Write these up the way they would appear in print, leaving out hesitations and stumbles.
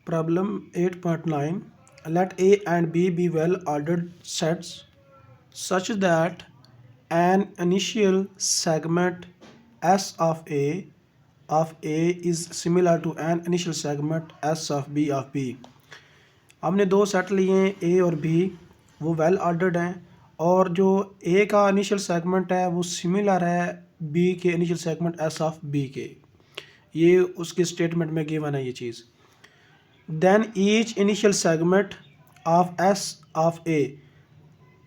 Problem 8.9. Let A and B be well-ordered sets such that an initial segment S of A is similar to an initial segment S of B. हमने दो set लिए हैं A और B, वो well ordered हैं और जो A का इनिशियल सेगमेंट है वो सिमिलर है B के initial segment S of B के। ये उसके स्टेटमेंट में गिवन है ये चीज़। देन ईच इनिशियल सेगमेंट ऑफ S ऑफ A,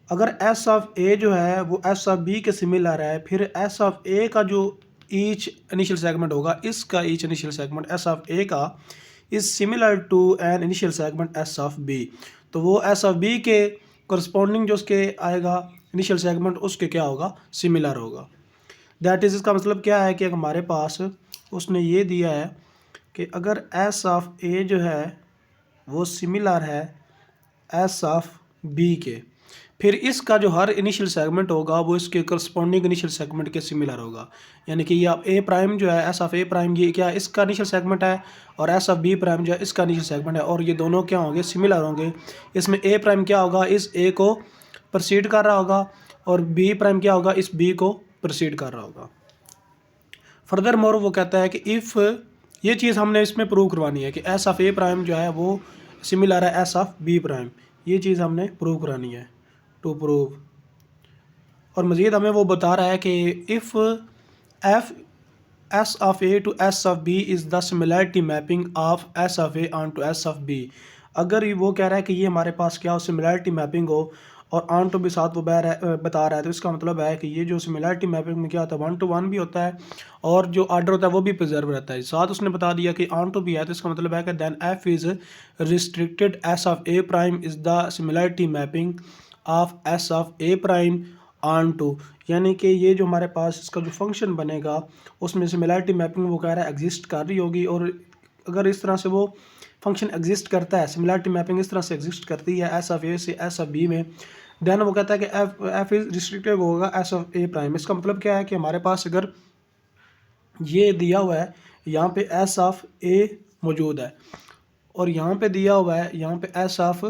अगर S ऑफ A जो है वो S ऑफ B के सिमिलर है, फिर S ऑफ A का जो ईच इनिशियल सेगमेंट होगा, इसका each initial segment S of A का is similar to an initial segment S of B। तो वो S ऑफ B के करस्पॉन्डिंग जो उसके आएगा इनिशियल सेगमेंट, उसके क्या होगा, सिमिलर होगा। दैट इज़, इसका मतलब क्या है कि हमारे पास उसने ये दिया है कि अगर S ऑफ A जो है वो सिमिलर है S ऑफ B के, फिर इसका जो हर इनिशियल सेगमेंट होगा वो इसके करस्पॉन्डिंग इनिशियल सेगमेंट के सिमिलर होगा। यानी कि ये आप A प्राइम जो है S ऑफ A प्राइम, ये क्या इसका इनिशियल सेगमेंट है, और S ऑफ B प्राइम जो है इसका इनिशियल सेगमेंट है, और ये दोनों क्या होंगे, सिमिलर होंगे। इसमें A प्राइम क्या होगा, इस A को प्रोसीड कर रहा होगा, और B प्राइम क्या होगा, इस B को प्रोसीड कर रहा होगा। फर्दर मोर वो कहता है कि इफ़, ये चीज़ हमने इसमें प्रूव करवानी है कि S ऑफ A प्राइम जो है वो सिमिलर है S ऑफ B प्राइम, ये चीज़ हमने प्रूव करानी है टू प्रूव। और मज़ीद हमें वो बता रहा है कि if F S of A to S of B is the similarity mapping of S of A onto S of B, अगर वो कह रहा है कि ये हमारे पास क्या हो, सिमिलरिटी मैपिंग हो और ऑन टू भी साथ वो बता रहा है, तो इसका मतलब है कि ये जो सिमिलरिटी मैपिंग में क्या होता है, 1 to 1 भी होता है, और जो ऑर्डर होता है वो भी प्रिजर्व रहता है। साथ उसने बता दिया कि ऑन टू भी है, तो इसका मतलब है कि then F is restricted S of A prime is the similarity mapping of S of A prime onto, यानी कि ये जो हमारे पास इसका जो फंक्शन बनेगा उसमें सिमिलरिटी मैपिंग वो कह रहा है एग्जिस्ट कर रही होगी। और अगर इस तरह से वो फंक्शन एग्जिस्ट करता है, सिमिलरिटी मैपिंग इस तरह से एग्जिस्ट करती है S ऑफ A से S ऑफ B में, देन वो कहता है कि F इज़ रिस्ट्रिक्टेड होगा S ऑफ A प्राइम। इसका मतलब क्या है कि हमारे पास अगर ये दिया हुआ है, यहाँ पे S ऑफ A मौजूद है, और यहाँ पे दिया हुआ है, यहाँ पे S ऑफ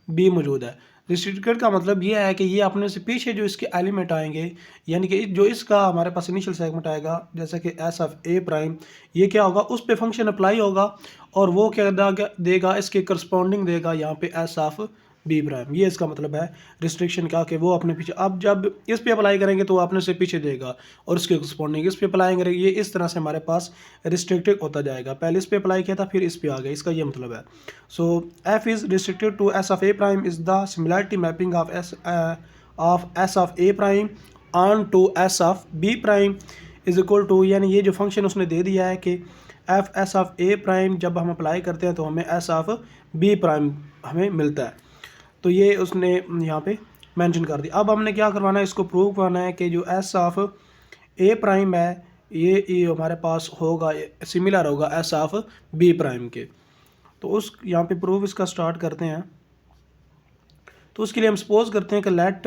B मौजूद है। रिस्ट्रिक्टेड का मतलब ये है कि ये अपने से पीछे जो इसके एलिमेंट आएंगे, यानी कि जो इसका हमारे पास इनिशियल सेगमेंट आएगा जैसे कि S ऑफ A प्राइम, ये क्या होगा, उस पे फंक्शन अप्लाई होगा और वो क्या देगा, इसके करस्पॉन्डिंग देगा यहाँ पे S ऑफ B प्राइम। ये इसका मतलब है रिस्ट्रिक्शन का, कि वो अपने पीछे, अब जब इस पे अप्लाई करेंगे तो वो अपने से पीछे देगा और उसके करस्पॉन्डिंग इस पे अप्लाई करेंगे, ये इस तरह से हमारे पास रिस्ट्रिक्टेड होता जाएगा। पहले इस पे अप्लाई किया था, फिर इस पे आ गया, इसका ये मतलब है। So F is restricted to S of A prime is the similarity mapping of S of A prime onto S of B prime is equal to, यानी ये जो फंक्शन उसने दे दिया है कि F S of A prime जब हम apply करते हैं तो हमें S ऑफ B प्राइम हमें मिलता है। तो ये उसने यहाँ पे मेंशन कर दिया। अब हमने क्या करवाना है, इसको प्रूव करना है कि जो S ऑफ A प्राइम है ये हमारे पास होगा, सिमिलर होगा S ऑफ B प्राइम के। तो उस यहाँ पे प्रूफ इसका स्टार्ट करते हैं। तो उसके लिए हम सपोज करते हैं कि लेट,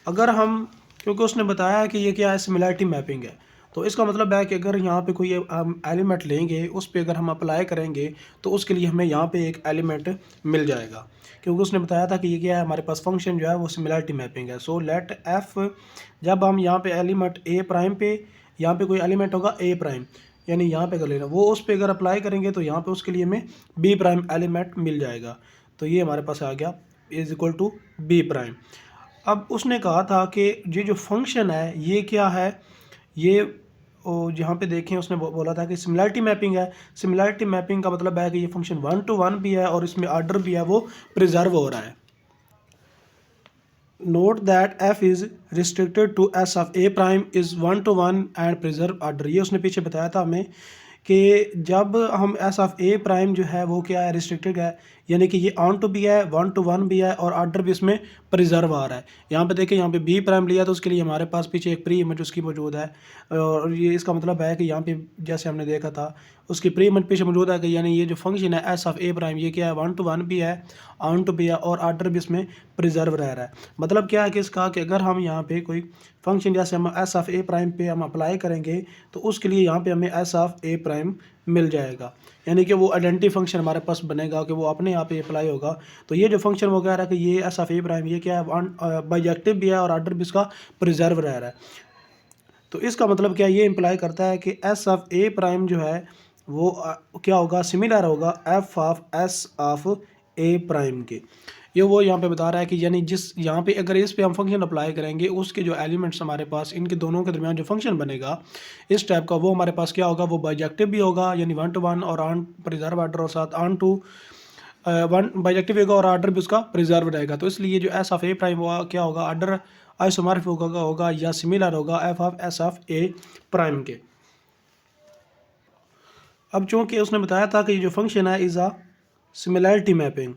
अगर हम, क्योंकि उसने बताया कि ये क्या है, सिमिलरिटी मैपिंग है, तो इसका मतलब है कि अगर यहाँ पे कोई हम एलिमेंट लेंगे, उस पर अगर हम अप्लाई करेंगे तो उसके लिए हमें यहाँ पे एक एलिमेंट मिल जाएगा, क्योंकि उसने बताया था कि ये क्या है, हमारे पास फंक्शन जो है वो सिमिलरिटी मैपिंग है। सो लेट F, जब हम यहाँ पे एलिमेंट A प्राइम पे, यहाँ पे कोई एलिमेंट होगा A प्राइम, यानी यहाँ पे कर लेना, वो उस पर अगर अप्लाई करेंगे तो यहाँ पे उसके लिए हमें B प्राइम एलिमेंट मिल जाएगा। तो ये हमारे पास आ गया is equal to B prime. अब उसने कहा था कि ये जो फंक्शन है ये क्या है, ये जहाँ पे देखें उसने बोला था कि सिमिलरिटी मैपिंग है। सिमिलरिटी मैपिंग का मतलब है कि ये फंक्शन 1 to 1 भी है और इसमें ऑर्डर भी है, वो प्रिजर्व हो रहा है। Note that F is restricted to S of A prime is 1 to 1 and preserve order. ये उसने पीछे बताया था हमें कि जब हम S ऑफ A प्राइम जो है वो क्या है, रिस्ट्रिक्टेड है, यानी कि ये ऑन टू भी है, 1 to 1 भी है, और ऑर्डर भी इसमें प्रिजर्व आ रहा है। यहाँ पे देखिए, यहाँ पे B प्राइम लिया तो उसके लिए हमारे पास पीछे एक प्री इमेज उसकी मौजूद है, और ये इसका मतलब है कि यहाँ पे जैसे हमने देखा था उसकी प्री इमेज पीछे मौजूद है, कि यानी ये जो फंक्शन है S ऑफ A प्राइम ये क्या है, 1 to 1 भी है, ऑन टू भी है, और ऑर्डर भी इसमें प्रिजर्व रह रहा है। मतलब क्या है कि इसका कि अगर हम यहाँ पे कोई फंक्शन जैसे हम S ऑफ A प्राइम पे हम अप्लाई करेंगे तो उसके लिए यहाँ पे हमें S ऑफ A प्राइम मिल जाएगा, यानी कि वो आइडेंटिटी फंक्शन हमारे पास बनेगा कि वो अपने आप ही अप्लाई होगा। तो ये जो फंक्शन वो कह रहा है कि ये एस ऑफ ए प्राइम ये क्या है, बाइजेक्टिव भी है और ऑर्डर भी इसका प्रिजर्व रह रहा है। तो इसका मतलब क्या ये इम्प्लाई करता है कि एस ऑफ ए प्राइम जो है वो क्या होगा, सिमिलर होगा F of S of A prime के। ये वो यहाँ पे बता रहा है कि यानी जिस यहाँ पे अगर इस पे हम फंक्शन अप्लाई करेंगे उसके जो एलिमेंट्स हमारे पास इनके दोनों के दरमियान जो फंक्शन बनेगा इस टाइप का, वो हमारे पास क्या होगा, वो बाइजेक्टिव भी होगा यानी 1 to 1 और ऑन प्रिजर्व ऑर्डर और साथ ऑन टू वन बाइजेक्टिव होगा और ऑर्डर भी उसका प्रिजर्व रहेगा। तो इसलिए जो एस ऑफ ए प्राइम हुआ क्या होगा, ऑर्डर आइसोमॉर्फिक होगा या सिमिलर होगा F of S of A prime के। अब चूंकि उसने बताया था कि ये जो फंक्शन है इज़ अ सिमिलैरिटी मैपिंग,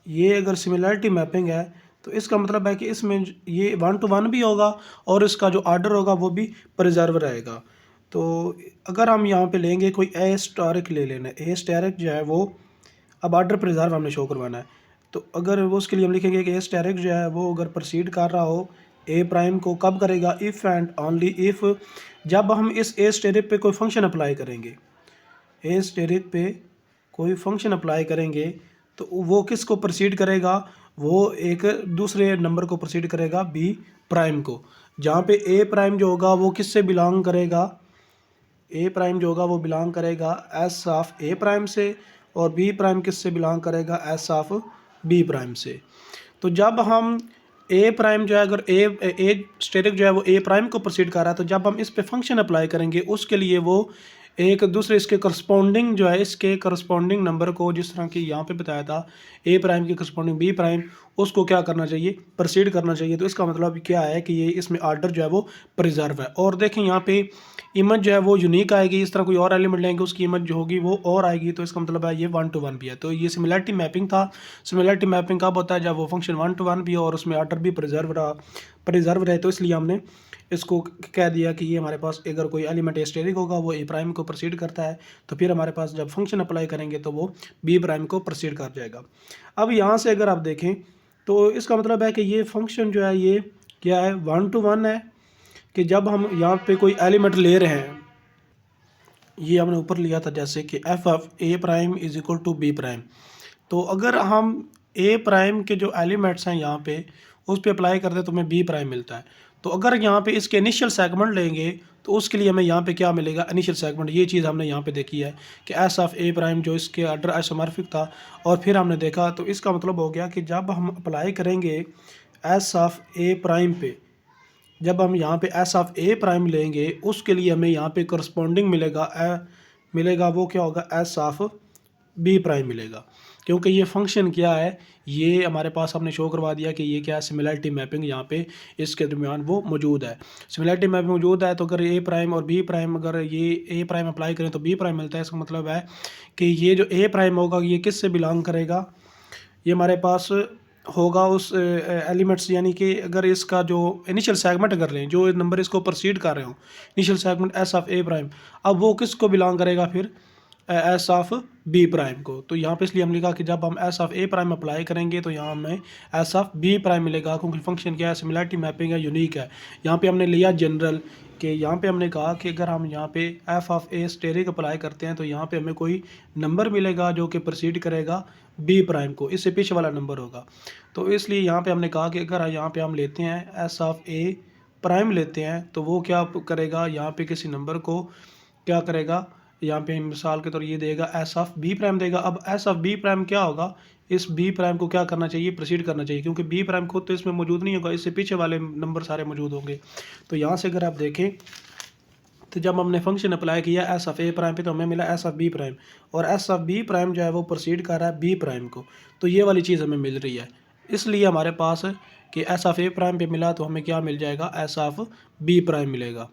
ये अगर सिमिलैरिटी मैपिंग है तो इसका मतलब है कि इसमें ये 1 to 1 भी होगा और इसका जो ऑर्डर होगा वो भी प्रिजर्व रहेगा। तो अगर हम यहाँ पे लेंगे कोई ए स्टैरिक ले लेना है, ए स्टैरिक जो है वो अब ऑर्डर प्रिजर्व हमने शो करवाना है। तो अगर वो उसके लिए हम लिखेंगे कि ए स्टैरिक जो है वो अगर प्रोसीड कर रहा हो ए प्राइम को, कब करेगा, इफ़ एंड ओनली इफ़ जब हम इस ए स्टैरिक पे कोई फंक्शन अप्लाई करेंगे, ए स्टैरिक पे कोई फंक्शन अप्लाई करेंगे तो वो किसको प्रोसीड करेगा, वो एक दूसरे नंबर को प्रोसीड करेगा बी प्राइम को, जहाँ पे ए प्राइम जो होगा वो किससे बिलोंग करेगा, ए प्राइम जो होगा वो बिलोंग करेगा एस ऑफ ए प्राइम से और बी प्राइम किससे बिलोंग करेगा, एस ऑफ बी प्राइम से। तो जब हम ए प्राइम जो है अगर ए स्टेरिक जो है वो ए प्राइम को प्रोसीड कर रहा है तो जब हम इस पे फंक्शन अप्लाई करेंगे उसके लिए वो एक दूसरे इसके करस्पॉन्डिंग जो है इसके करस्पॉन्डिंग नंबर को, जिस तरह की यहाँ पे बताया था ए प्राइम की करस्पॉन्डिंग बी प्राइम, उसको क्या करना चाहिए, प्रोसीड करना चाहिए। तो इसका मतलब क्या है कि ये इसमें ऑर्डर जो है वो प्रिजर्व है। और देखें यहाँ पे इमेज जो है वो यूनिक आएगी, इस तरह कोई और एलिमेंट लेंगे उसकी इमेज जो होगी वो और आएगी। तो इसका मतलब है ये 1 to 1 भी है। तो ये सिमिलैरिटी मैपिंग था। सिमिलैरिटी मैपिंग कब होता है, जब वो फंक्शन 1 to 1 भी हो और उसमें ऑर्डर भी प्रिजर्व रहे। तो इसलिए हमने इसको कह दिया कि ये हमारे पास अगर कोई एलिमेंट स्टेरिक होगा वो ए प्राइम को प्रोसीड करता है, तो फिर हमारे पास जब फंक्शन अप्लाई करेंगे तो वो बी प्राइम को प्रोसीड कर जाएगा। अब यहाँ से अगर आप देखें तो इसका मतलब है कि ये फंक्शन जो है ये क्या है, 1 to 1 है कि जब हम यहाँ पे कोई एलिमेंट ले रहे हैं, ये हमने ऊपर लिया था जैसे कि F of A prime is equal to B prime. तो अगर हम ए प्राइम के जो एलिमेंट्स हैं यहाँ पे उस पर अप्लाई करते हैं तो हमें बी प्राइम मिलता है। तो अगर यहाँ पे इसके इनिशियल सेगमेंट लेंगे तो उसके लिए हमें यहाँ पे क्या मिलेगा, इनिशियल सेगमेंट। ये चीज़ हमने यहाँ पे देखी है कि एस ऑफ ए प्राइम जो इसके ऑर्डर आइसोमॉर्फिक था और फिर हमने देखा, तो इसका मतलब हो गया कि जब हम अप्लाई करेंगे एस ऑफ ए प्राइम पे, जब हम यहाँ पे एस ऑफ ए प्राइम लेंगे उसके लिए हमें यहाँ पे करस्पॉन्डिंग मिलेगा वो क्या होगा, एस ऑफ बी प्राइम मिलेगा। क्योंकि ये फंक्शन क्या है, ये हमारे पास हमने शो करवा दिया कि ये क्या है, सिमिलैरिटी मैपिंग यहाँ पे इसके दरमियान वो मौजूद है। सिमिलैरिटी मैपिंग मौजूद है तो अगर ए प्राइम और बी प्राइम, अगर ये ए प्राइम अप्लाई करें तो बी प्राइम मिलता है। इसका मतलब है कि ये जो ए प्राइम होगा ये किस से बिलोंग करेगा, ये हमारे पास होगा उस एलिमेंट्स, यानी कि अगर इसका जो इनिशियल सेगमेंट अगर लें, जो नंबर इसको प्रोसीड कर रहे हो initial segment S of A prime, अब वो किसको बिलोंग करेगा फिर, एस ऑफ बी प्राइम को। तो यहाँ पे इसलिए हम लिखा कि जब हम S of A prime apply करेंगे तो यहाँ हमें एस ऑफ बी प्राइम मिलेगा, क्योंकि फंक्शन क्या है, सिमिलैरिटी मैपिंग है, यूनिक है। यहाँ पे हमने लिया जनरल कि यहाँ पे हमने कहा कि अगर हम यहाँ पे F of A asterisk apply करते हैं तो यहाँ पे हमें कोई नंबर मिलेगा जो कि प्रोसीड करेगा बी प्राइम को, इससे पीछे वाला नंबर होगा। तो इसलिए यहाँ पे हमने कहा कि अगर यहाँ पे हम लेते हैं एस ऑफ ए प्राइम लेते हैं तो वो क्या करेगा, यहाँ पे किसी नंबर को क्या करेगा, यहाँ पे मिसाल के तौर ये देगा एस ऑफ बी प्राइम देगा। अब एस ऑफ बी प्राइम क्या होगा, इस बी प्राइम को क्या करना चाहिए, प्रोसीड करना चाहिए, क्योंकि बी प्राइम खुद तो इसमें मौजूद नहीं होगा, इससे पीछे वाले नंबर सारे मौजूद होंगे। तो यहाँ से अगर आप देखें तो जब हमने फंक्शन अप्लाई किया एस ऑफ ए प्राइम पे तो हमें मिला एस ऑफ बी प्राइम, और एस ऑफ बी प्राइम जो है वो प्रोसीड कर रहा है बी प्राइम को। तो ये वाली चीज़ हमें मिल रही है, इसलिए हमारे पास कि एस ऑफ ए प्राइम पे मिला तो हमें क्या मिल जाएगा, एस ऑफ बी प्राइम मिलेगा,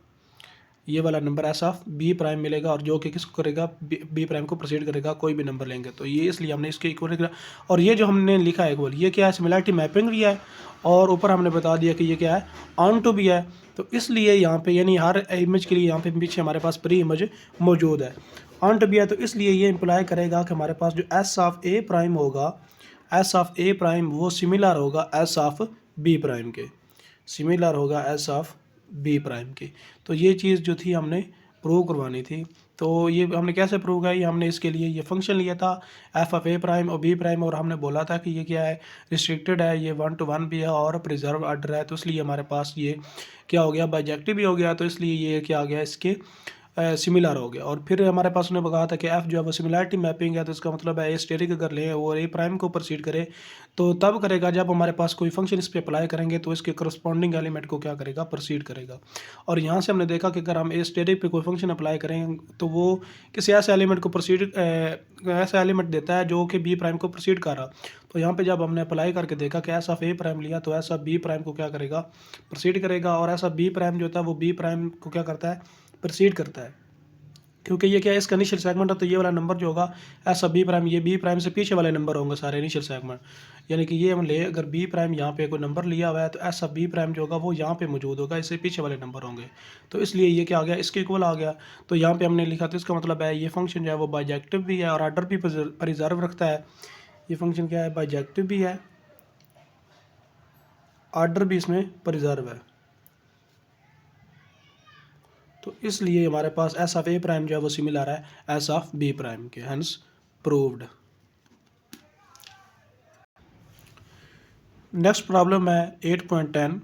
ये वाला number S of B prime मिलेगा, और जो कि किसको करेगा, बी प्राइम को प्रोसीड करेगा, कोई भी नंबर लेंगे। तो ये इसलिए हमने इसके इक्वल किया। और ये जो हमने लिखा है इक्वल, ये क्या है, सिमिलैरिटी मैपिंग भी है, और ऊपर हमने बता दिया कि ये क्या है, ऑन टू भी है। तो इसलिए यहाँ पे यानी हर इमेज के लिए यहाँ पे पीछे हमारे पास प्री इमेज मौजूद है, ऑन टू भी है। तो इसलिए ये इम्प्लाई करेगा कि हमारे पास जो एस ऑफ ए प्राइम होगा, एस ऑफ ए प्राइम वो सिमिलर होगा एस ऑफ बी प्राइम के, सिमिलर होगा एस ऑफ बी प्राइम के। तो ये चीज़ जो थी हमने प्रूव करवानी थी। तो ये हमने कैसे प्रूव किया, ये हमने इसके लिए ये फंक्शन लिया था एफ ऑफ ए प्राइम और बी प्राइम, और हमने बोला था कि ये क्या है, रिस्ट्रिक्टेड है, ये 1 to 1 भी है और प्रिजर्व आर्डर है। तो इसलिए हमारे पास ये क्या हो गया, बाइजेक्टिव भी हो गया। तो इसलिए ये क्या आ गया, इसके सिमिलर हो गया। और फिर हमारे पास उन्होंने कहा था कि एफ जो है वो सिमिलरिटी मैपिंग है। तो इसका मतलब है ए स्टेरिक अगर लें और ए प्राइम को प्रोसीड करे तो तब करेगा जब हमारे पास कोई फंक्शन इस पर अप्लाई करेंगे तो इसके करस्पॉन्डिंग एलिमेंट को क्या करेगा, प्रोसीड करेगा। और यहाँ से हमने देखा कि अगर हम ए स्टेरिक पे कोई फंक्शन अप्लाई करेंगे तो वो किसी ऐसे एलिमेंट को प्रोसीड ऐसा एलिमेंट देता है जो कि बी प्राइम को प्रोसीड कर रहा। तो यहाँ पे जब हमने अप्लाई करके देखा कि ऐसा ए प्राइम लिया तो ऐसा बी प्राइम को क्या करेगा, प्रोसीड करेगा। और ऐसा बी प्राइम जो होता है वो बी प्राइम को क्या करता है, प्रोसीड करता है। क्योंकि ये क्या है, इसका इनिशियल सेगमेंट है। तो ये वाला नंबर जो होगा ऐसा बी प्राइम, ये बी प्राइम से पीछे वाले नंबर होंगे सारे इनिशियल सेगमेंट। यानी कि ये हम ले, अगर बी प्राइम यहाँ पे कोई नंबर लिया हुआ है तो ऐसा बी प्राइम जो होगा वो यहाँ पे मौजूद होगा, इससे पीछे वाले नंबर होंगे। तो इसलिए ये क्या आ गया, इसके इक्वल आ गया। तो यहाँ पे हमने लिखा, तो इसका मतलब है ये फंक्शन जो है वो बाइजेक्टिव भी है और आर्डर भी प्रिजर्व रखता है। ये फंक्शन क्या है, बाइजेक्टिव भी है, आर्डर भी इसमें प्रिजर्व है। तो इसलिए हमारे पास एस ऑफ ए प्राइम जो है वो सिमिलर है एस ऑफ बी प्राइम के, हेंस प्रूव्ड। नेक्स्ट प्रॉब्लम है 8.10,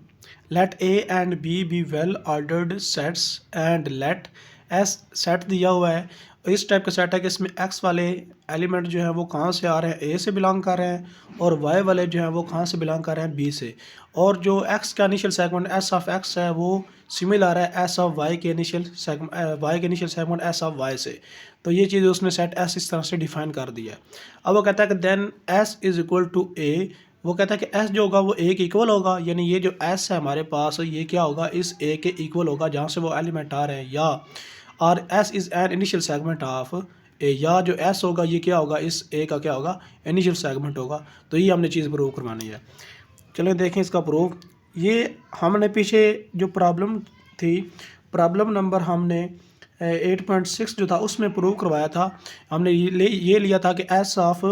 let A and B well ordered sets and let S set दिया हुआ है। इस टाइप का सेट है कि इसमें एक्स वाले एलिमेंट जो है वो कहाँ से आ रहे हैं, ए से बिलोंग कर रहे हैं, और वाई वाले जो हैं वो कहाँ से बिलोंग कर रहे हैं, बी से। और जो एक्स का initial segment S of X है वो सिमिलर है एस ऑफ वाई के initial segment S of Y से। तो ये चीज़ उसने सेट एस इस तरह से डिफाइन कर दिया है। अब वो कहता है कि then S is equal to A, वो कहता है कि एस जो होगा वो ए के इक्वल होगा। यानी ये जो एस है हमारे पास ये क्या होगा, इस ए के इक्वल होगा जहाँ से वो एलिमेंट आ रहे हैं। या और S is an initial segment of A, या जो एस होगा ये क्या होगा, इस ए का क्या होगा, इनिशियल सेगमेंट होगा। तो ये हमने चीज़ प्रूव करवानी है। चलिए देखें इसका प्रूफ। ये हमने पीछे जो प्रॉब्लम थी, प्रॉब्लम नंबर हमने 8.6 जो था उसमें प्रूव करवाया था। हमने ये लिया था कि एस ऑफ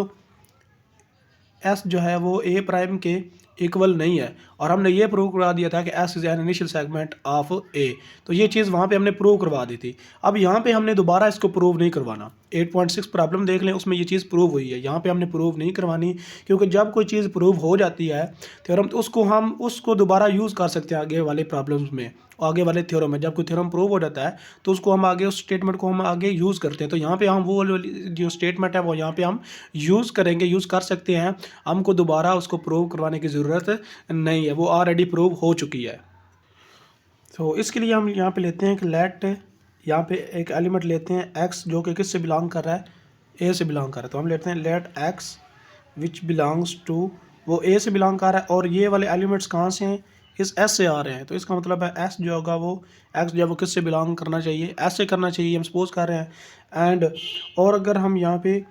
एस जो है वो ए प्राइम के इक्वल नहीं है, और हमने ये प्रूव करवा दिया था कि S is an initial segment of A. तो ये चीज़ वहाँ पे हमने प्रूव करवा दी थी। अब यहाँ पे हमने दोबारा इसको प्रूव नहीं करवाना। 8.6 प्रॉब्लम देख लें, उसमें ये चीज़ प्रूव हुई है, यहाँ पे हमने प्रूव नहीं करवानी। क्योंकि जब कोई चीज़ प्रूव हो जाती है थ्योरम, तो उसको दोबारा यूज़ कर सकते हैं आगे वाले प्रॉब्लम्स में, आगे वाले थ्योरम में। जब कोई थ्योरम प्रूव हो जाता है तो उसको हम आगे, उस स्टेटमेंट को हम आगे यूज़ करते हैं। तो यहाँ पे हम वो जो स्टेटमेंट है वो यहाँ पे हम यूज़ करेंगे, यूज़ कर सकते हैं। हमको दोबारा उसको प्रूव करवाने की ज़रूरत नहीं है, वो ऑलरेडी प्रूव हो चुकी है। तो इसके लिए हम यहाँ पे लेते हैं कि लेट, यहाँ पे एक एलिमेंट लेते हैं एक्स जो कि किस से बिलोंग कर रहा है, ए से बिलोंग कर रहा है। तो हम लेते हैं let X which belongs to, वो ए से बिलोंग कर रहा है, और ये वाले एलिमेंट्स कहाँ से हैं, इस एस से आ रहे हैं। तो इसका मतलब है एस जो होगा वो, एक्स जो है वो किस से बिलोंग करना चाहिए, एस से करना चाहिए, हम सपोज कर रहे हैं। एंड और अगर हम यहाँ पे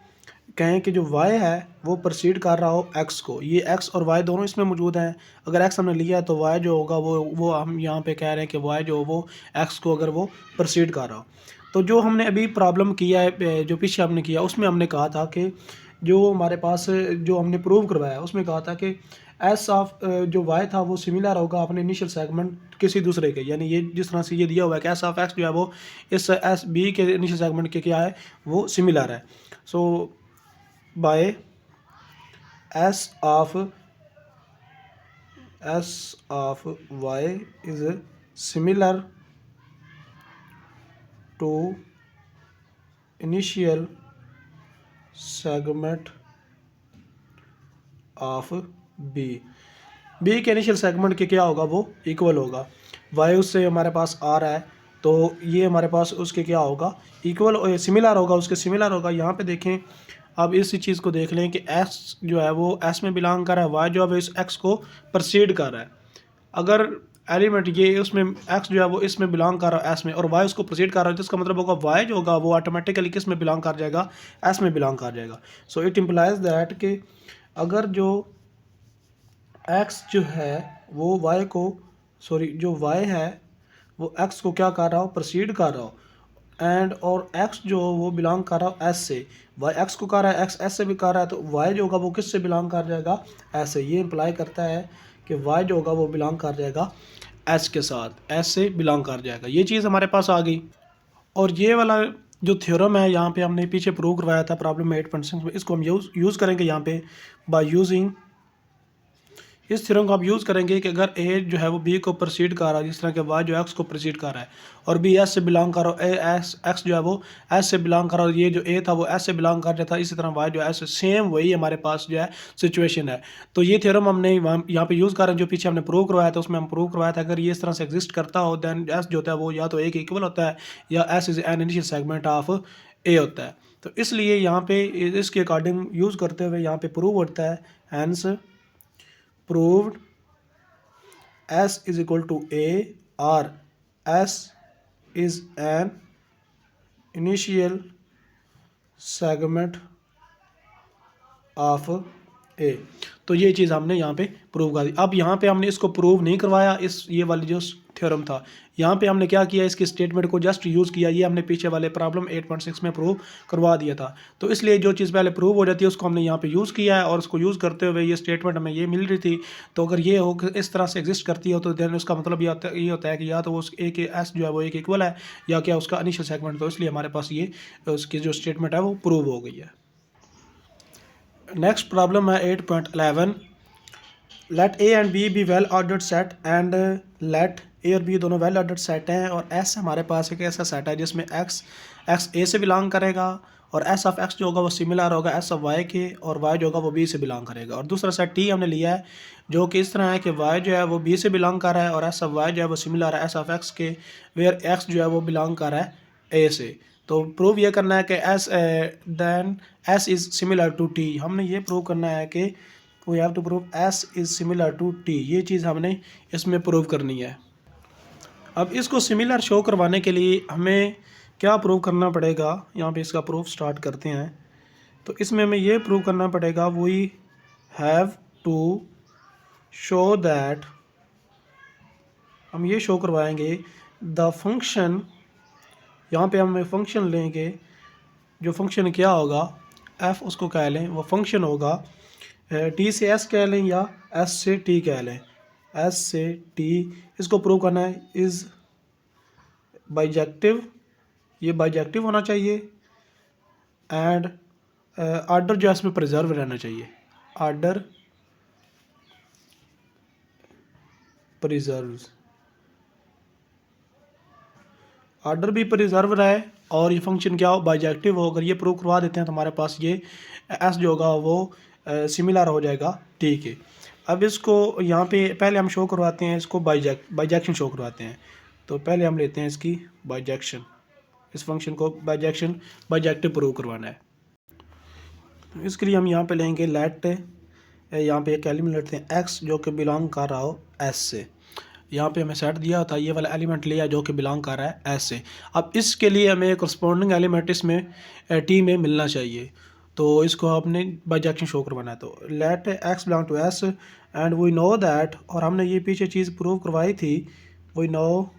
कहें कि जो y है वो प्रोसीड कर रहा हो x को, ये x और y दोनों इसमें मौजूद हैं। अगर x हमने लिया है तो y जो होगा वो हम यहाँ पे कह रहे हैं कि y जो वो x को अगर वो प्रोसीड कर रहा हो। तो जो हमने अभी प्रॉब्लम किया है, जो पीछे हमने किया, उसमें हमने कहा था कि जो हमारे पास जो हमने प्रूव करवाया उसमें कहा था कि एस ऑफ जो y था वो सिमिलर होगा अपने इनिशियल सेगमेंट किसी दूसरे के। यानी ये जिस तरह से ये दिया हुआ है कि एस ऑफ एक्स जो है वो इस एस बी के इनिशियल सेगमेंट के क्या है, वो सिमिलर है। So by S of y is similar to initial segment of B के इनिशियल सेगमेंट के क्या होगा, वो इक्वल होगा। y उससे हमारे पास आ रहा है तो ये हमारे पास उसके क्या होगा, इक्वल, सिमिलर होगा, उसके सिमिलर होगा। यहाँ पे देखें, अब इसी चीज़ को देख लें कि x जो है वो s में बिलोंग कर रहा है, y जो है इस x को प्रोसीड कर रहा है। अगर एलिमेंट ये उसमें x जो है वो इसमें बिलोंग कर रहा है s में, और y उसको प्रोसीड कर रहा है, तो इसका मतलब होगा y जो होगा वो ऑटोमेटिकली किस में बिलोंग कर जाएगा, s में बिलोंग कर जाएगा। सो इट इम्प्लाइज दैट कि अगर जो x जो है वो y को, जो y है वो x को क्या कर रहा हो, प्रोसीड कर रहा हो, एंड और x जो वो बिलोंग कर रहा हो s से। y x को कर रहा है, x s से भी कर रहा है, तो y जो होगा वो किस से बिलोंग कर जाएगा, s से। ये इम्प्लाई करता है कि y जो होगा वो बिलोंग कर जाएगा s के साथ, s से बिलोंग कर जाएगा। ये चीज़ हमारे पास आ गई। और ये वाला जो थ्योरम है यहाँ पे हमने पीछे प्रूव करवाया था प्रॉब्लम में 8.6 में, इसको हम यूज़ करेंगे यहाँ पे बाय यूजिंग। इस थ्योरम को आप यूज़ करेंगे कि अगर ए जो है वो बी को प्रोसीड कर रहा है, जिस तरह के वाई जो एक्स को प्रोसीड कर रहा है, और बी एस से बिलोंग कर रहा है, ए एक्स जो है वो एस से बिलोंग कर रहा है, और ये जो ए था वो एस से बिलोंग कर रहा था, इसी तरह वाई जो है सेम वही हमारे पास जो है सिचुएशन है। तो ये थ्योरम हमने यहाँ पे यूज़ कर रहे हैं, जो पीछे हमने प्रूव करवाया था उसमें हम प्रूव करवाया था अगर ये इस तरह से एग्जिस्ट करता हो देन एस जो होता है वो या तो ए के इक्वल होता है या S is an initial segment of A होता है। तो इसलिए यहाँ पे इसके अकॉर्डिंग यूज़ करते हुए यहाँ पे प्रूव होता है, hence proved S is equal to A or S is an initial segment of A। तो ये चीज़ हमने यहाँ पे प्रूव कर दी। अब यहाँ पे हमने इसको प्रूव नहीं करवाया, इस ये वाली जो थ्योरम था, यहाँ पे हमने क्या किया, इसकी स्टेटमेंट को जस्ट यूज़ किया। ये हमने पीछे वाले प्रॉब्लम 8.6 में प्रूव करवा दिया था। तो इसलिए जो चीज़ पहले प्रूव हो जाती है उसको हमने यहाँ पे यूज़ किया है, और उसको यूज़ करते हुए ये स्टेटमेंट हमें ये मिल रही थी। तो अगर ये हो इस तरह से एग्जिस्ट करती हो तो देन उसका मतलब ये होता है कि या तो वो ए के एस जो है वो एक इक्वल है या क्या उसका इनिशियल सेगमेंट। तो इसलिए हमारे पास ये उसकी जो स्टेटमेंट है वो प्रूव हो गई है। नेक्स्ट प्रॉब्लम है 8.11। Let A and B B well ordered set and let A और बी दोनों वेल ऑर्डर्ड सेट हैं, और एस हमारे पास एक ऐसा सेट है जिसमें एक्स ए से बिलोंग करेगा, और एस ऑफ एक्स जो होगा वो सिमिलर होगा एस ऑफ वाई के, और वाई जो होगा वो बी से बिलोंग करेगा। और दूसरा सेट टी हमने लिया है जो कि इस तरह है कि वाई जो है वो बी से बिलोंग कर रहा है, और एस ऑफ वाई जो है वो सिमिलर है एस ऑफ एक्स के, वेयर एक्स जो है वो बिलोंग कर रहा है ए से। तो प्रूव ये करना है कि S then S is similar to T. हमने ये प्रूव करना है कि we have to prove S is similar to T. ये चीज़ हमने इसमें प्रूव करनी है। अब इसको सिमिलर शो करवाने के लिए हमें क्या प्रूव करना पड़ेगा, यहाँ पे इसका प्रूफ स्टार्ट करते हैं। तो इसमें हमें ये प्रूव करना पड़ेगा we have to show that, हम ये शो करवाएंगे द फंक्शन, यहाँ पे हम फंक्शन लेंगे, जो फंक्शन क्या होगा एफ उसको कह लें, वो फंक्शन होगा टी से एस कह लें या एस से टी कह लें, एस से टी। इसको प्रूव करना है इज़ बाइजेक्टिव, ये बाइजेक्टिव होना चाहिए, एंड ऑर्डर जो है इसमें प्रिजर्व रहना चाहिए, ऑर्डर प्रिजर्व, ऑर्डर भी प्रिजर्व रहे, और ये फंक्शन क्या हो बाइजेक्टिव हो। अगर ये प्रूव करवा देते हैं तो हमारे पास ये एस जो होगा वो सिमिलर हो जाएगा, ठीक है। अब इसको यहाँ पे पहले हम शो करवाते हैं, इसको बाइजेक्शन शो करवाते हैं। तो पहले हम लेते हैं इसकी बाइजेक्शन, इस फंक्शन को बाइजेक्टिव प्रूव करवाना है। तो इसके लिए हम यहाँ पे लेंगे लेट, यहाँ पे एक एलिमेंट लेते हैं एक्स जो कि बिलोंग कर रहा हो एस से। यहाँ पे हमें सेट दिया था, ये वाला एलिमेंट लिया जो कि बिलोंग कर रहा है एस से। अब इसके लिए हमें करस्पॉन्डिंग एलिमेंट इसमें टी में मिलना चाहिए, तो इसको आपने बाइजेक्शन शो करवाना है। तो let X belong to S and we know that, और हमने ये पीछे चीज़ प्रूव करवाई थी, वी नो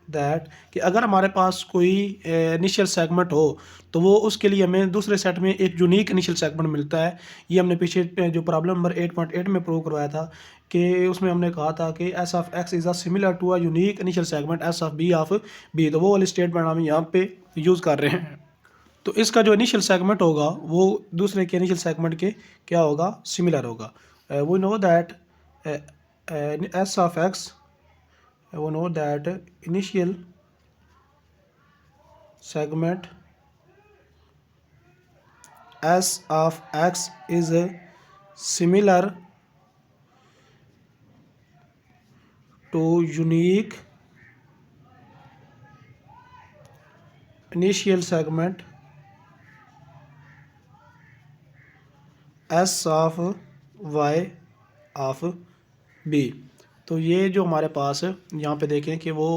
दैट कि अगर हमारे पास कोई इनिशियल सेगमेंट हो तो वो उसके लिए हमें दूसरे सेट में एक यूनिक इनिशियल सेगमेंट मिलता है। ये हमने पीछे जो प्रॉब्लम नंबर 8.8 में प्रूव करवाया था कि उसमें हमने कहा था कि S of X is a similar to a unique initial segment S of B. तो वो वाली स्टेटमेंट हम यहाँ पे यूज़ कर रहे हैं। तो इसका जो इनिशियल सेगमेंट होगा वो दूसरे के इनिशियल सेगमेंट के क्या होगा, सिमिलर होगा। We know that S of X, we know that initial segment S of x is similar to unique initial segment S of y of b। तो ये जो हमारे पास यहाँ पे देखें कि वो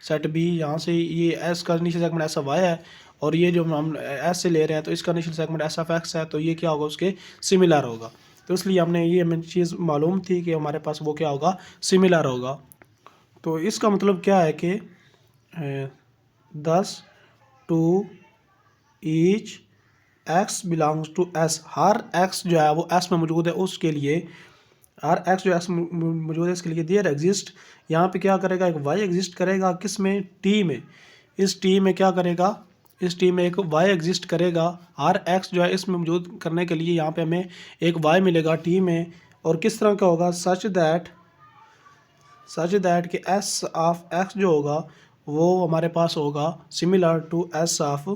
सेट बी, यहाँ से ये एस का initial segment S of Y है, और ये जो हम एस से ले रहे हैं तो इसका initial segment S of X है, तो ये क्या होगा उसके सिमिलर होगा। तो इसलिए हमने ये हमें चीज़ मालूम थी कि हमारे पास वो क्या होगा, सिमिलर होगा। तो इसका मतलब क्या है कि 10 to each X belongs to S, हर एक्स जो है वो एस में मौजूद है उसके लिए, हर एक्स जो एक्स मौजूद है इसके लिए देयर एग्जिस्ट, यहाँ पे क्या करेगा एक वाई एग्जिस्ट करेगा किस में, टी में। इस टी में क्या करेगा, इस टी में एक y एग्जिस्ट करेगा। हर x जो है इसमें मौजूद करने के लिए यहाँ पे हमें एक y मिलेगा टी में। और किस तरह का होगा, सच दैट कि s ऑफ x जो होगा वो हमारे पास होगा similar to s of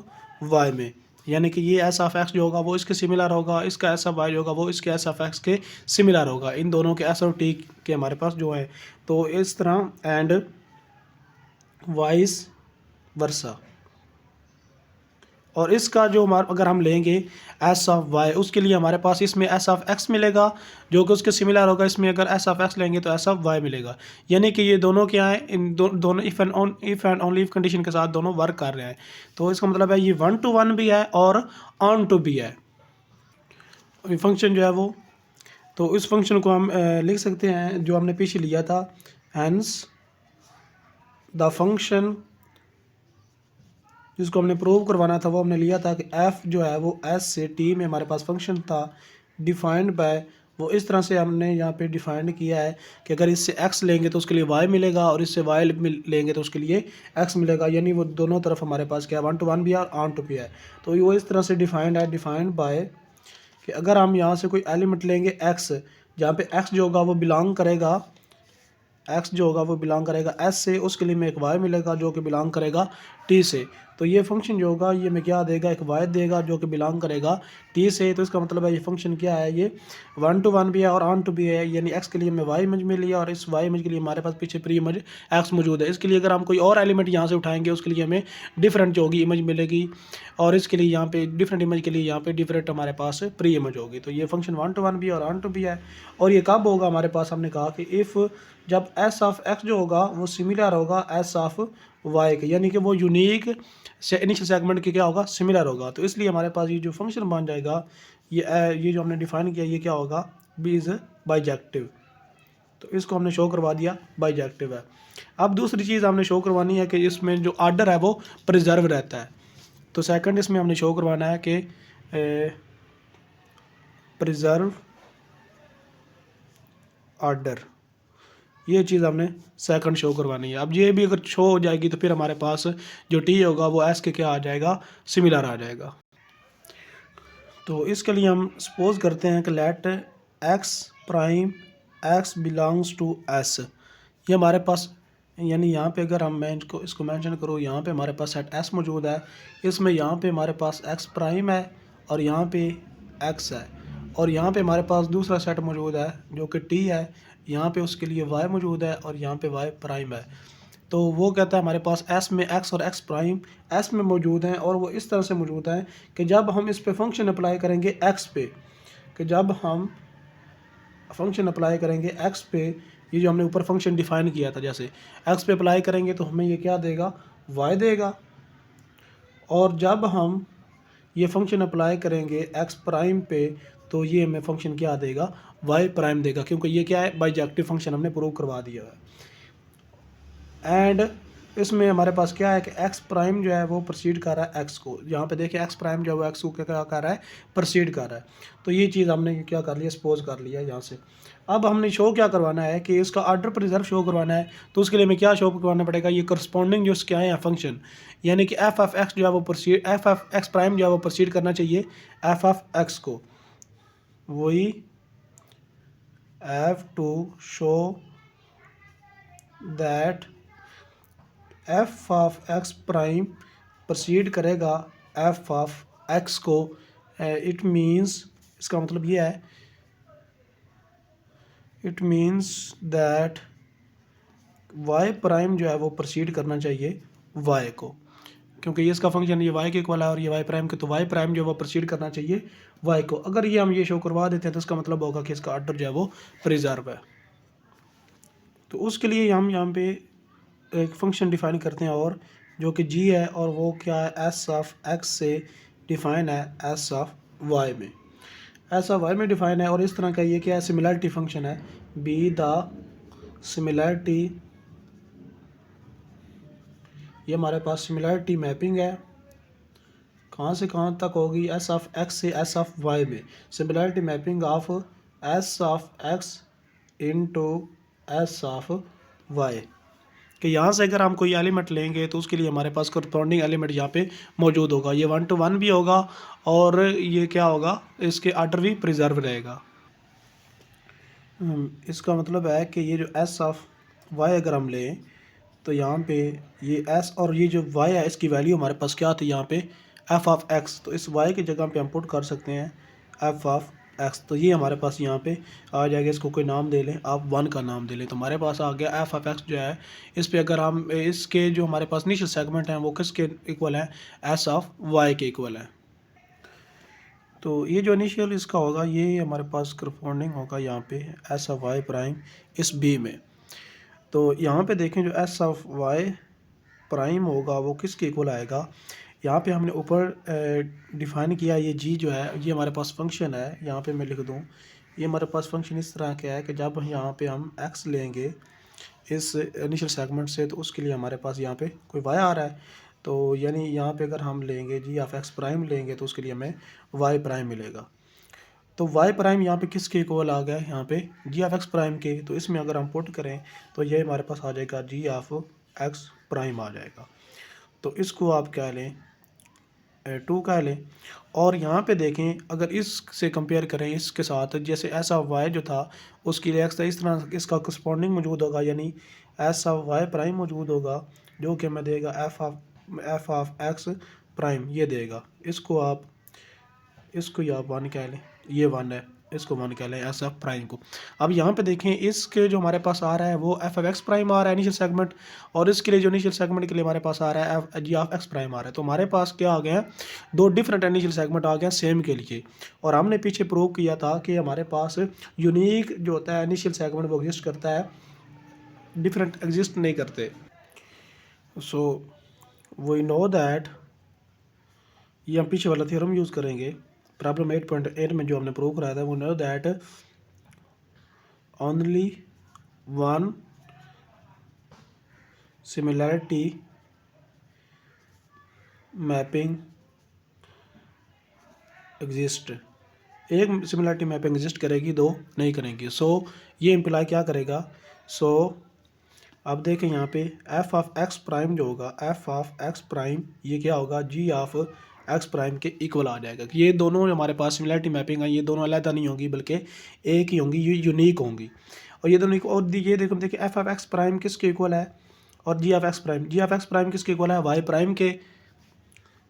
y में, यानी कि ये s ऑफ x जो होगा वो इसके सिमिलर होगा, इसका s ऑफ y जो होगा वो इसके s ऑफ x के सिमिलर होगा, इन दोनों के s और t के हमारे पास जो है। तो इस तरह एंड वाइस वर्सा। और इसका जो अगर हम लेंगे एस ऑफ वाई, उसके लिए हमारे पास इसमें एस ऑफ एक्स मिलेगा जो कि उसके सिमिलर होगा। इसमें अगर एस ऑफ एक्स लेंगे तो एस ऑफ वाई मिलेगा, यानी कि ये दोनों क्या है, इन दोनों if and only if condition के साथ दोनों वर्क कर रहे हैं। तो इसका मतलब है ये 1 to 1 भी है और ऑन टू भी है फंक्शन जो है वो। तो इस फंक्शन को हम लिख सकते हैं जो हमने पीछे लिया था, हेंस द फंक्शन, जिसको हमने प्रूव करवाना था वो हमने लिया था कि f जो है वो s से t में हमारे पास फंक्शन था डिफाइंड बाय, वो इस तरह से हमने यहाँ पे डिफाइंड किया है कि अगर इससे x लेंगे तो उसके लिए y मिलेगा और इससे y लेंगे तो उसके लिए x मिलेगा, यानी वो दोनों तरफ हमारे पास क्या है 1 to 1 भी है और ऑन टू भी है। तो वो इस तरह से डिफाइंड है, डिफाइंड बाय कि अगर हम यहाँ से कोई एलिमेंट लेंगे x, जहाँ पे x जो होगा वो बिलोंग करेगा, x जो होगा वो बिलोंग करेगा s से, उसके लिए हमें एक y मिलेगा जो कि बिलोंग करेगा t से। तो ये फंक्शन जो होगा ये हमें क्या देगा, एक y देगा जो कि बिलोंग करेगा t से। तो इसका मतलब है ये फंक्शन क्या है, ये 1 to 1 भी है और ऑन टू भी है, यानी x के लिए हमें y इमेज मिली है और इस y इमेज के लिए हमारे पास पीछे प्री इमेज x मौजूद है। इसके लिए अगर हम कोई और एलिमेंट यहाँ से उठाएंगे उसके लिए हमें डिफरेंट जो होगी इमेज मिलेगी, और इसके लिए यहाँ पे डिफरेंट इमेज के लिए यहाँ पे डिफरेंट हमारे पास प्री इमेज होगी। तो ये फंक्शन 1 to 1 भी है और ऑन टू भी है। और ये कब होगा हमारे पास, हमने कहा कि इफ़ जब s ऑफ x जो होगा वो सिमिलर होगा s ऑफ y के, यानी कि वो यूनिक से इनिशियल सेगमेंट के क्या होगा, सिमिलर होगा। तो इसलिए हमारे पास ये जो फंक्शन बन जाएगा, ये जो हमने डिफाइन किया ये क्या होगा, बी इज़ बाइजेक्टिव। तो इसको हमने शो करवा दिया बाइजेक्टिव है। अब दूसरी चीज़ हमने शो करवानी है कि इसमें जो आर्डर है वो प्रिजर्व रहता है। तो सेकंड इसमें हमने शो करवाना है कि प्रिजर्व आर्डर, ये चीज़ हमने सेकंड शो करवानी है। अब ये भी अगर शो हो जाएगी तो फिर हमारे पास जो टी होगा वो एस के क्या आ जाएगा, सिमिलर आ जाएगा। तो इसके लिए हम सपोज करते हैं कि let X prime X belongs to S, ये हमारे पास, यानी यहाँ पे अगर हम मैं इसको मेंशन करूँ, यहाँ पे हमारे पास सेट एस मौजूद है, इसमें यहाँ पे हमारे पास एक्स प्राइम है और यहाँ पे एक्स है, और यहाँ पे हमारे पास दूसरा सेट मौजूद है जो कि टी है, यहाँ पे उसके लिए वाई मौजूद है और यहाँ पे वाई प्राइम है। तो वो कहता है हमारे पास एस में एक्स और एक्स प्राइम एस में मौजूद हैं, और वो इस तरह से मौजूद हैं कि जब हम इस पे फंक्शन अप्लाई करेंगे एक्स पे, कि जब हम फंक्शन अप्लाई करेंगे एक्स पे, ये जो हमने ऊपर फंक्शन डिफाइन किया था जैसे एक्स पे अप्लाई करेंगे तो हमें ये क्या देगा, वाई देगा। और जब हम ये फंक्शन अप्लाई करेंगे एक्स प्राइम पे तो ये हमें फंक्शन क्या देगा, वाई प्राइम देगा, क्योंकि ये क्या है, बाइजेक्टिव फंक्शन हमने प्रूव करवा दिया है। एंड इसमें हमारे पास क्या है कि एक्स प्राइम जो है वो प्रोसीड कर रहा है एक्स को, यहाँ पे देखिए एक्स प्राइम जो है वो एक्स को क्या कर रहा है, प्रोसीड कर रहा है। तो ये चीज़ हमने क्या कर लिया, सपोज कर लिया यहाँ से। अब हमने शो क्या करवाना है कि इसका ऑर्डर प्रिजर्व शो करवाना है, तो उसके लिए हमें क्या शो करवाना पड़ेगा, ये करस्पॉन्डिंग जो क्या है फंक्शन, यानी कि एफ ऑफ एक्स जो है वो proceed, F of X prime जो है वो प्रोसीड करना चाहिए एफ ऑफ एक्स को, वही have to show that F of X prime proceed करेगा एफ ऑफ एक्स को। इट मीन्स, इसका मतलब ये है, it means that Y prime जो है वो प्रोसीड करना चाहिए वाई को, क्योंकि ये इसका फंक्शन ये वाई के इक्वल है और ये वाई प्राइम के, तो वाई प्राइम जो है वो प्रोसीड करना चाहिए वाई को। अगर ये हम ये शो करवा देते हैं तो इसका मतलब होगा कि इसका ऑर्डर जो है वो प्रिजर्व है। तो उसके लिए हम यहाँ पे एक फंक्शन डिफाइन करते हैं और जो कि जी है, और वो क्या है, एस ऑफ एक्स से डिफाइन है एस ऑफ वाई में, एस ऑफ वाई में डिफाइन है। और इस तरह का ये क्या है, सिमिलरिटी फंक्शन है, बी द सिमिलरिटी, ये हमारे पास सिमिलरिटी मैपिंग है, कहाँ से कहाँ तक होगी, एस ऑफ एक्स से एस ऑफ वाई में, similarity mapping of S of X into S of Y, कि यहाँ से अगर हम कोई एलिमेंट लेंगे तो उसके लिए हमारे पास करस्पॉन्डिंग एलिमेंट यहाँ पे मौजूद होगा। ये 1 to 1 भी होगा और ये क्या होगा, इसके आर्डर भी प्रिजर्व रहेगा। इसका मतलब है कि ये जो एस ऑफ वाई अगर हम लें तो यहाँ पे ये एस और ये जो वाई है इसकी वैल्यू हमारे पास क्या थी यहाँ पे एफ ऑफ एक्स। तो इस वाई की जगह पे हम पुट कर सकते हैं एफ ऑफ एक्स। तो ये हमारे पास यहाँ पे आ जाएगा। इसको कोई नाम दे लें, आप 1 का नाम दे लें, तो हमारे पास आ गया एफ ऑफ एक्स जो है। इस पे अगर हम इसके जो हमारे पास इनिशियल सेगमेंट हैं वो किसके इक्वल हैं, एस ऑफ वाई के इक्वल हैं। तो ये जो इनिशियल इसका होगा ये हमारे पास करस्पॉन्डिंग होगा यहाँ पे एस ऑफ वाई प्राइम इस बी में। तो यहाँ पे देखें जो एस ऑफ वाई प्राइम होगा वो किसके इक्वल आएगा। यहाँ पे हमने ऊपर डिफाइन किया ये जी जो है ये हमारे पास फंक्शन है। यहाँ पे मैं लिख दूँ, ये हमारे पास फंक्शन इस तरह का है कि जब यहाँ पे हम एक्स लेंगे इस इनिशियल सेगमेंट से तो उसके लिए हमारे पास यहाँ पे कोई वाई आ रहा है। तो यानी यहाँ पे अगर हम लेंगे जी ऑफ एक्स प्राइम लेंगे तो उसके लिए हमें वाई प्राइम मिलेगा। तो वाई प्राइम यहाँ पे किसके इक्वल आ गया है, यहाँ पे जी ऑफ एक्स प्राइम के। तो इसमें अगर हम पुट करें तो ये हमारे पास आ जाएगा जी ऑफ एक्स प्राइम आ जाएगा। तो इसको आप क्या लें, 2 का लें। और यहाँ पे देखें अगर इससे कंपेयर करें इसके साथ, जैसे एस ऑफ वाई जो था उसके लिए एक्स था, इस तरह इसका करस्पॉन्डिंग मौजूद होगा यानी एस ऑफ वाई प्राइम मौजूद होगा जो कि हमें देगा एफ ऑफ एक्स प्राइम ये देगा। इसको आप 1 कह लें, ये 1 है, इसको 1 कह लें एस एफ प्राइम को। अब यहाँ पे देखें इसके जो हमारे पास आ रहा है वो एफ एफ एक्स प्राइम आ रहा है इनिशियल सेगमेंट, और इसके लिए जो इनिशियल सेगमेंट के लिए हमारे पास आ रहा है F G of X prime आ रहा है। तो हमारे पास क्या आ गए हैं, 2 डिफरेंट इनिशियल सेगमेंट आ गए हैं सेम के लिए। और हमने पीछे प्रूव किया था कि हमारे पास यूनिक जो होता है इनिशियल सेगमेंट वो एग्जिस्ट करता है, डिफरेंट एग्जिस्ट नहीं करते। सो वी नो दैट, ये हम पीछे वाला थ्योरम यूज़ करेंगे प्रॉब्लम 8.8 में जो हमने प्रूव कराया था। वो know that only one similarity mapping exist, एक सिमिलैरिटी मैपिंग एग्जिस्ट करेगी, 2 नहीं करेंगी। सो ये इम्प्लाई क्या करेगा, सो अब देखें यहाँ पे एफ ऑफ एक्स प्राइम जो होगा, एफ ऑफ एक्स प्राइम ये क्या होगा, जी ऑफ एक्स प्राइम के इक्वल आ जाएगा। ये दोनों हमारे पास सिमिलैरिटी मैपिंग है, ये दोनों अलग नहीं होंगी बल्कि एक ही होंगी, ये यूनिक होंगी। और ये दोनों और ये देखिए एफ ऑफ एक्स प्राइम किसके इक्वल है और जी ऑफ एक्स प्राइम किसके इक्वल है, वाई प्राइम के।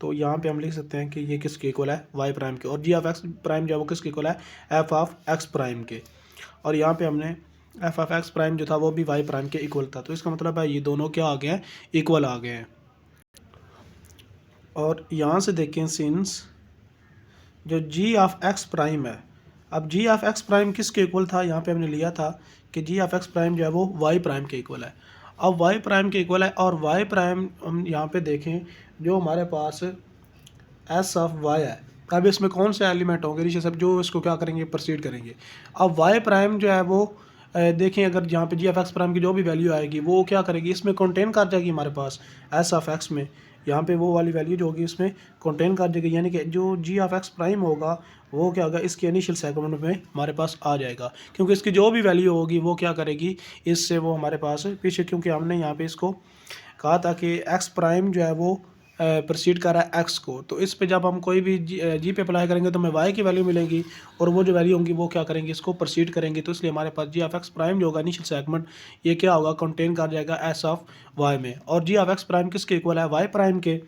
तो यहाँ पे हम लिख सकते हैं कि ये किसके इक्वल है, वाई प्राइम के। और जी ऑफ एक्स प्राइम जो है वो किसके इक्वल है, एफ ऑफ एक्स प्राइम के। और यहाँ पे हमने एफ ऑफ एक्स प्राइम जो था वो भी वाई प्राइम के इक्वल था। तो इसका मतलब है ये दोनों क्या आ गए हैं, इक्वल आ गए हैं। और यहाँ से देखें सिंस जो जी ऑफ एक्स प्राइम है, अब जी ऑफ एक्स प्राइम किसके इक्वल था, यहाँ पे हमने लिया था कि जी ऑफ एक्स प्राइम जो है वो वाई प्राइम के इक्वल है। अब वाई प्राइम के इक्वल है और वाई प्राइम हम यहाँ पे देखें जो हमारे पास एस ऑफ वाई है। अब इसमें कौन से एलिमेंट होंगे नीचे सब जो इसको क्या करेंगे, प्रोसीड करेंगे। अब वाई प्राइम जो है वो देखें अगर यहाँ पे जी एफ एक्स प्राइम की जो भी वैल्यू आएगी वो क्या करेगी, इसमें कंटेन कर जाएगी हमारे पास एस ऑफ एक्स में। यहाँ पे वो वाली वैल्यू जो होगी इसमें कंटेन कर जाएगी, यानी कि जो जी ऑफ एक्स प्राइम होगा वो क्या होगा, इसके इनिशियल सेगमेंट में हमारे पास आ जाएगा। क्योंकि इसकी जो भी वैल्यू होगी वो क्या करेगी, इससे वो हमारे पास पीछे, क्योंकि हमने यहाँ पे इसको कहा था कि एक्स प्राइम जो है वो प्रोसीड कर रहा है एक्स को। तो इस पे जब हम कोई भी जी पे अप्लाई करेंगे तो हमें वाई की वैल्यू मिलेगी और वो जो वैल्यू होंगी वो क्या करेंगे, इसको प्रोसीड करेंगे। तो इसलिए हमारे पास जी ऑफ एक्स प्राइम जो होगा इनिशियल सेगमेंट ये क्या होगा, कंटेन कर जाएगा एस ऑफ वाई में। और जी ऑफ एक्स प्राइम किसके इक्वल है, वाई प्राइम के।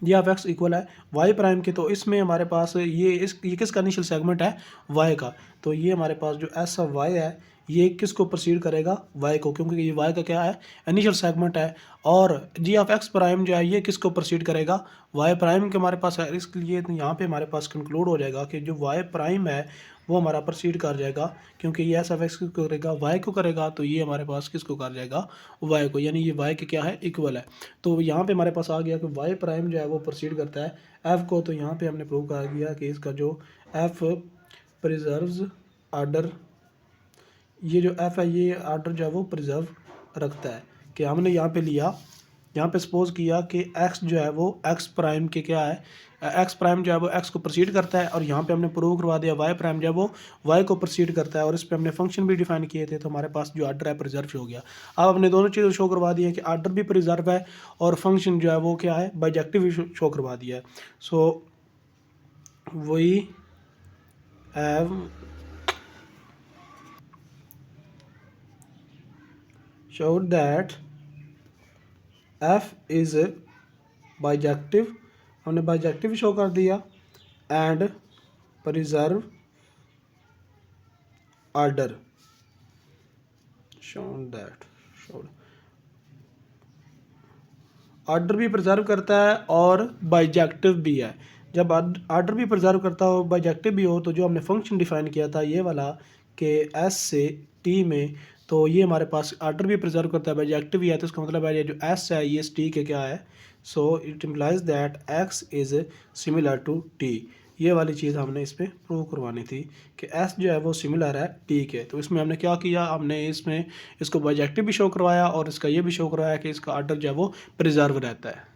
जी ऑफ एक्स इक्वल है वाई प्राइम के। तो इसमें हमारे पास ये किसका इनिशियल सेगमेंट है, वाई का। तो ये हमारे पास जो एस ऑफ वाई है ये किसको प्रोसीड करेगा, वाई को, क्योंकि ये वाई का क्या है, इनिशियल सेगमेंट है। और जी ऑफ एक्स प्राइम जो है ये किसको प्रोसीड करेगा, वाई प्राइम के हमारे पास है। इसलिए यहाँ पे हमारे पास कंक्लूड हो जाएगा कि जो वाई प्राइम है वो हमारा प्रोसीड कर जाएगा, क्योंकि ये एस ऑफ एक्स को करेगा, वाई को करेगा। तो ये हमारे पास किसको कर जाएगा, वाई को, यानी ये वाई के क्या है, इक्वल है। तो यहाँ पे हमारे पास आ गया कि वाई प्राइम जो है वो प्रोसीड करता है एफ को। तो यहाँ पे हमने प्रूव कर दिया कि इसका जो एफ प्रिजर्व्स आर्डर, ये जो एफ है ये आर्डर जो है वो प्रिजर्व रखता है। कि हमने यहाँ पे लिया यहाँ पे सपोज किया कि एक्स जो है वो एक्स प्राइम के क्या है, एक्स प्राइम जो है वो एक्स को प्रोसीड करता है, और यहाँ पे हमने प्रूव करवा दिया वाई प्राइम जो है वो वाई को प्रोसीड करता है, और इस पर हमने फंक्शन भी डिफाइन किए थे, तो हमारे पास जो आर्डर है प्रिजर्व हो गया। अब हमने दोनों चीज़ें शो करवा दी है कि आर्डर भी प्रिजर्व है और फंक्शन जो है वो क्या है बाइजेक्टिव भी शो करवा दिया है। So we have showed that f is bijective, हमने बाइजेक्टिव शो कर दिया, and preserve order shown that showed order भी प्रिजर्व करता है और बाइजेक्टिव भी है। जब आर्डर भी प्रिजर्व करता हो बाइजेक्टिव भी हो, तो जो हमने फंक्शन डिफाइन किया था ये वाला कि एस से टी में, तो ये हमारे पास आर्डर भी प्रिजर्व करता है बाइजेक्टिव भी है, तो इसका मतलब है ये जो एस है ये टी के क्या है, so it implies that X is similar to T. ये वाली चीज़ हमने इस पर प्रूव करवानी थी कि एस जो है वो सिमिलर है टी के। तो इसमें हमने क्या किया, हमने इसमें इसको बाइजेक्टिव भी शो करवाया और इसका ये भी शो करवाया कि इसका आर्डर जो है वो प्रिजर्व रहता है।